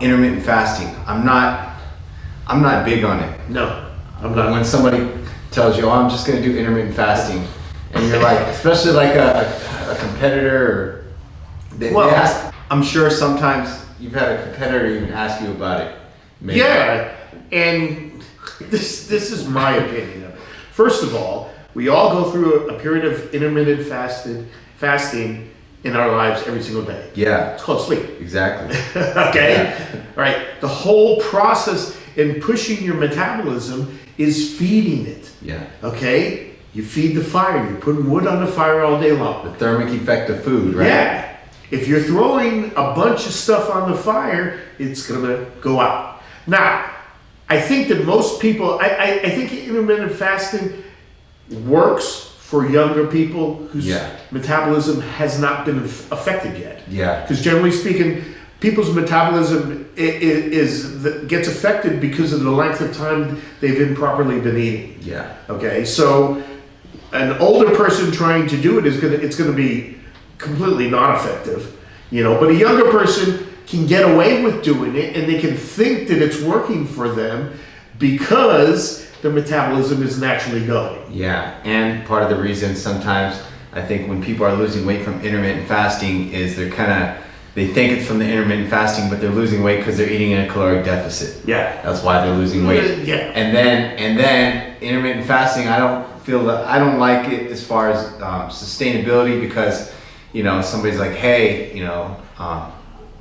Intermittent fasting. I'm not big on it. No, I'm not. When somebody tells you, "Oh, I'm just going to do intermittent fasting," and you're like, especially like a competitor, or they ask. I'm sure sometimes you've had a competitor even ask you about it. Maybe. Yeah, and this is my opinion of it. First of all, we all go through a period of intermittent fasting in our lives every single day. Yeah. It's called sleep. Exactly. Okay? Yeah. All right. The whole process in pushing your metabolism is feeding it. Yeah. Okay? You feed the fire. You're putting wood on the fire all day long. The thermic effect of food, right? Yeah. If you're throwing a bunch of stuff on the fire, it's going to go out. Now, I think that most people, I think intermittent fasting works for younger people whose metabolism has not been affected yet. Yeah. Because generally speaking, people's metabolism gets affected because of the length of time they've improperly been eating. Yeah. Okay, so an older person trying to do it it's gonna be completely not effective, but a younger person can get away with doing it, and they can think that it's working for them because their metabolism is naturally going. Yeah, and part of the reason sometimes I think when people are losing weight from intermittent fasting is they think it's from the intermittent fasting, but they're losing weight because they're eating in a caloric deficit. Yeah. That's why they're losing weight. Yeah. And then intermittent fasting, I don't like it as far as sustainability, because somebody's like, hey,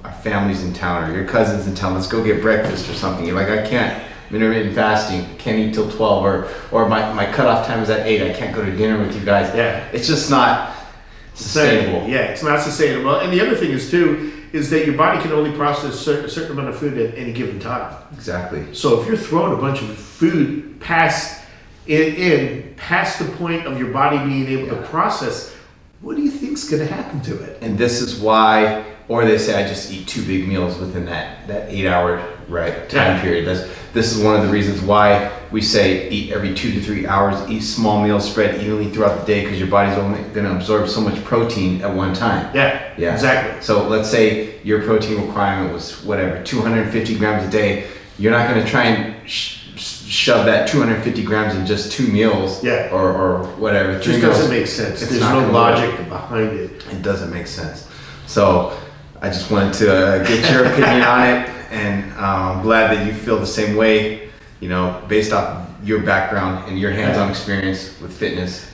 our family's in town or your cousin's in town, let's go get breakfast or something. You're like, I can't. Intermittent fasting, can't eat till 12, or my cutoff time is at 8. I can't go to dinner with you guys. Yeah. It's just not sustainable. Yeah, it's not sustainable. And the other thing is that your body can only process a certain amount of food at any given time. Exactly. So if you're throwing a bunch of food past the point of your body being able to process, what do you think's going to happen to it? And this is why, or they say I just eat 2 big meals within that 8-hour time period. This is one of the reasons why we say eat every 2 to 3 hours, eat small meals spread evenly throughout the day, because your body's only going to absorb so much protein at one time. Yeah, exactly. So let's say your protein requirement was 250 grams a day. You're not going to try and shove that 250 grams in just 2 meals or whatever. It just doesn't make sense. There's no logic behind it. It doesn't make sense. So I just wanted to get your opinion on it, and I'm glad that you feel the same way, based off your background and your hands-on experience with fitness.